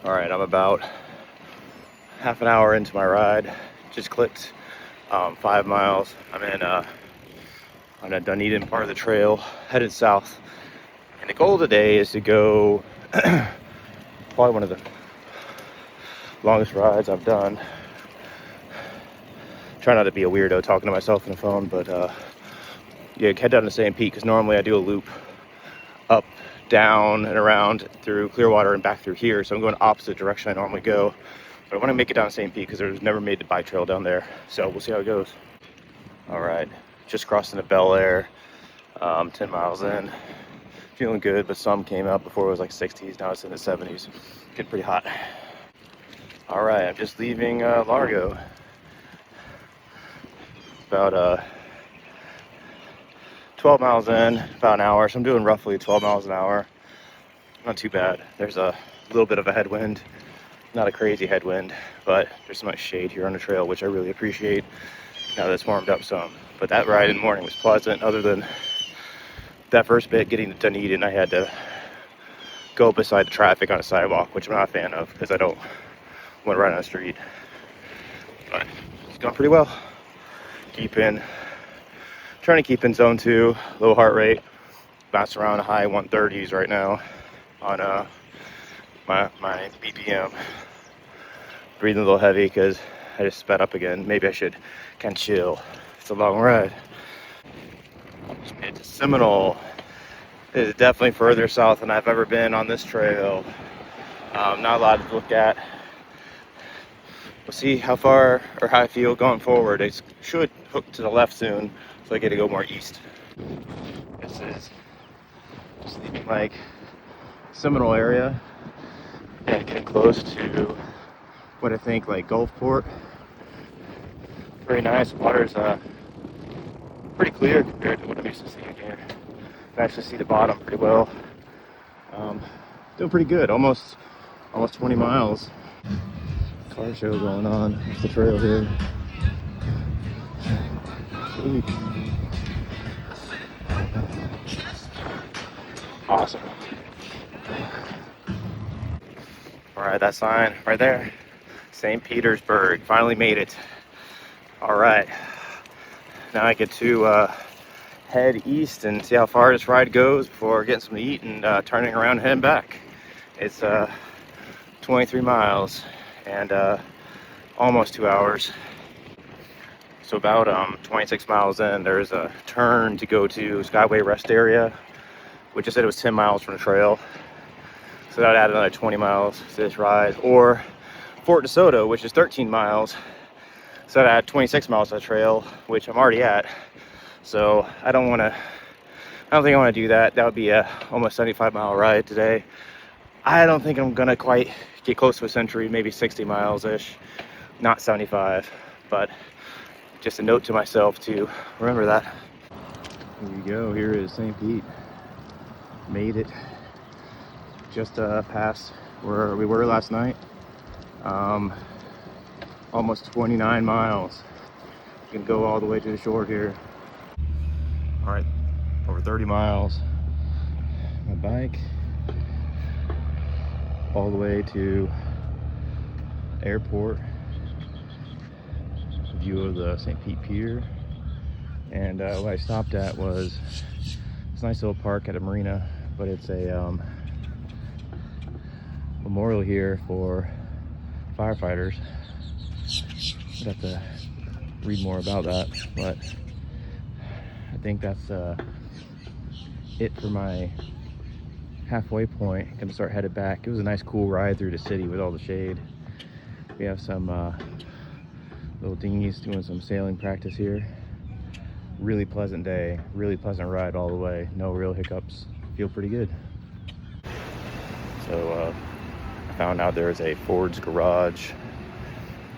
All right, I'm about half an hour into my ride. Just clicked 5 miles. I'm in on a Dunedin part of the trail, headed south. And the goal today is to go probably one of the longest rides I've done. Try not to be a weirdo talking to myself on the phone, but yeah, head down to St. Pete because normally I do a loop up, down, and around through Clearwater and back through here. So I'm going opposite direction I normally go. But I want to make it down St. Pete because there's never made the bike trail down there. So we'll see how it goes. All right, just crossing the Bel Air, 10 miles in. Feeling good, but sun came out before it was like 60s. Now it's in the 70s. Getting pretty hot. All right, I'm just leaving Largo. About 12 miles in, about an hour. So I'm doing roughly 12 miles an hour. Not too bad. There's a little bit of a headwind. Not a crazy headwind, but there's so much shade here on the trail, which I really appreciate now that it's warmed up some. But that ride in the morning was pleasant. Other than that first bit, getting to Dunedin, I had to go beside the traffic on a sidewalk, which I'm not a fan of because I don't want to ride on the street. But it's going pretty well. Trying to keep in zone 2, low heart rate, bounce around high 130s right now on my BPM. Breathing a little heavy because I just sped up again. Maybe I should kind of chill. It's a long ride. It's Seminole. It is definitely further south than I've ever been on this trail. Not a lot to look at. We'll see how far or how I feel going forward. It should hook to the left soon, so I get to go more east. This is just leaving like Seminole area and getting close to what I think like Gulfport. Very nice. Water's pretty clear compared to what I'm used to seeing here. I can actually see the bottom pretty well. Doing pretty good. Almost 20 miles. Car show going on. It's the trail here. Sweet. Awesome. All right, that sign right there. St. Petersburg. Finally made it. All right. Now I get to head east and see how far this ride goes before getting something to eat and turning around and heading back. It's 23 miles and almost 2 hours. So about 26 miles in, there's a turn to go to Skyway Rest Area, which I said it was 10 miles from the trail. So that would add another 20 miles to this ride. Or Fort DeSoto, which is 13 miles. So that add 26 miles to the trail, which I'm already at. So I don't think I want to do that. That would be a almost 75-mile ride today. I don't think I'm gonna quite get close to a century, maybe 60 miles-ish, not 75, but just a note to myself to remember that. Here we go, here is St. Pete. Made it just past where we were last night. Almost 29 miles. You can go all the way to the shore here. All right, over 30 miles. My bike all the way to airport. View of the St. Pete Pier. And what I stopped at was this nice little park at a marina, but it's a memorial here for firefighters. I'd have to read more about that, but I think that's it for my halfway point. I'm gonna start headed back. It was a nice cool ride through the city with all the shade. We have some little dinghies doing some sailing practice here. Really pleasant day, really pleasant ride all the way. No real hiccups. Feel pretty good. So I found out there is a Ford's garage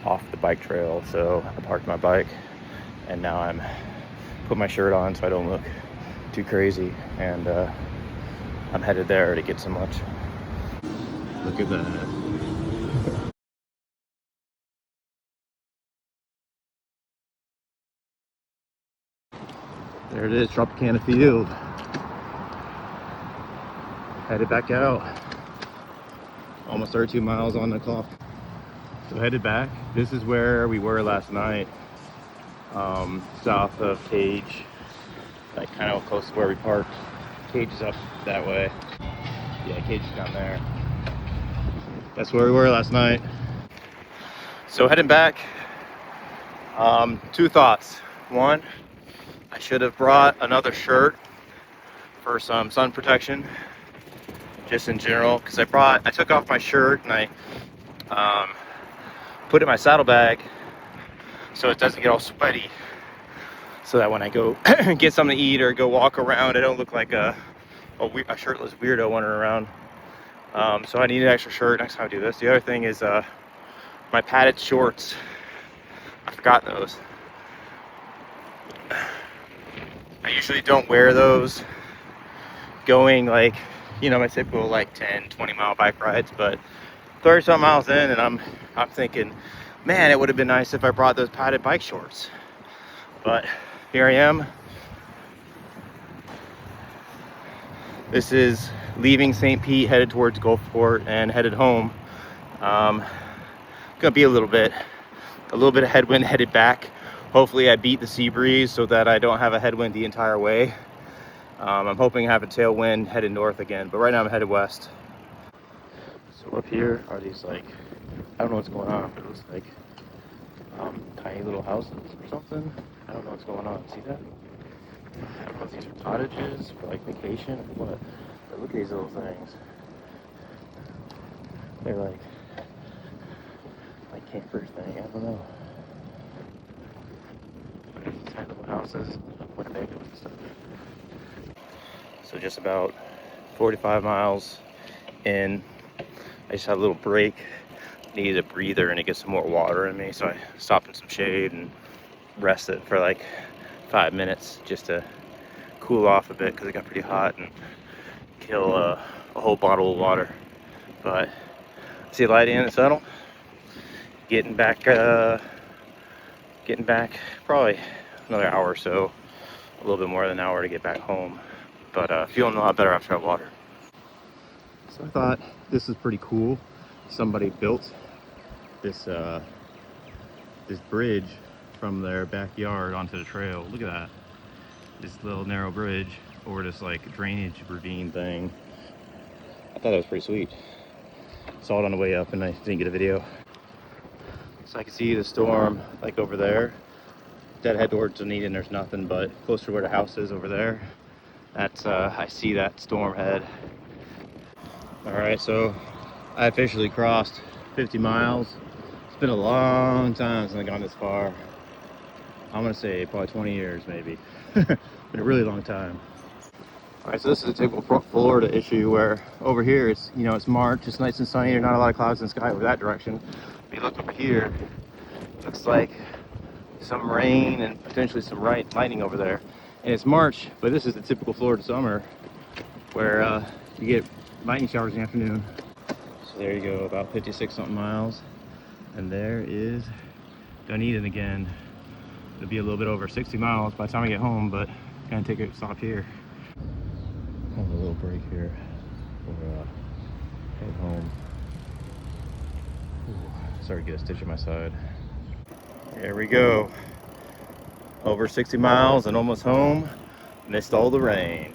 off the bike trail, so I parked my bike and now I'm put my shirt on so I don't look too crazy, and I'm headed there to get some lunch. Look at that. There it is, Tropicana Field. Headed back out. Almost 32 miles on the clock. So headed back. This is where we were last night, south of Cage, like kind of close to where we parked. Cage is up that way. Yeah, Cage is down there. That's where we were last night. So heading back, two thoughts. One, I should have brought another shirt for some sun protection, just in general, because I took off my shirt and I put it in my saddlebag so it doesn't get all sweaty, so that when I go get something to eat or go walk around, I don't look like a shirtless weirdo wandering around. So I need an extra shirt next time I do this. The other thing is my padded shorts. I forgot those. I usually don't wear those going like, you know, my typical like 10-20 mile bike rides, but 30 some miles in and I'm thinking, man, it would have been nice if I brought those padded bike shorts. But here I am. This is leaving St. Pete, headed towards Gulfport and headed home. Gonna be a little bit of headwind headed back. Hopefully I beat the sea breeze so that I don't have a headwind the entire way. I'm hoping I have a tailwind headed north again, but right now I'm headed west. So up here are these, like, I don't know what's going on, but it looks like tiny little houses or something. I don't know what's going on. See that? I don't know if these are cottages for like vacation or what, but look at these little things. They're like camper thing, I don't know. These tiny little houses, Winnebago and stuff. So just about 45 miles in, I just had a little break. Needed a breather and to get some more water in me, so I stopped in some shade and rested for like 5 minutes just to cool off a bit because it got pretty hot and kill a whole bottle of water. But see a light in the saddle. Getting back probably another hour or so, a little bit more than an hour to get back home, but feeling a lot better after that water. So I thought this is pretty cool. Somebody built this this bridge from their backyard onto the trail. Look at that, this little narrow bridge over this like drainage ravine thing. I thought that was pretty sweet. Saw it on the way up and I didn't get a video. So I can see the storm like over there. Dead head towards Dunedin, there's nothing, but closer to where the house is over there, that's I see that storm head. All right, so I officially crossed 50 miles. It's been a long time since I've gone this far. I'm gonna say probably 20 years maybe. Been a really long time. All right, so this is a typical Florida issue where over here it's, you know, it's March, it's nice and sunny, there's not a lot of clouds in the sky over that direction. If you look over here, it looks like some rain and potentially some lightning over there. And it's March, but this is the typical Florida summer where you get lightning showers in the afternoon. So there you go, about 56 something miles. And there is Dunedin again. It'll be a little bit over 60 miles by the time I get home, but gonna take a stop here. Have a little break here for head home. Ooh, sorry to get a stitch in my side. There we go. Over 60 miles and almost home. Missed all the rain.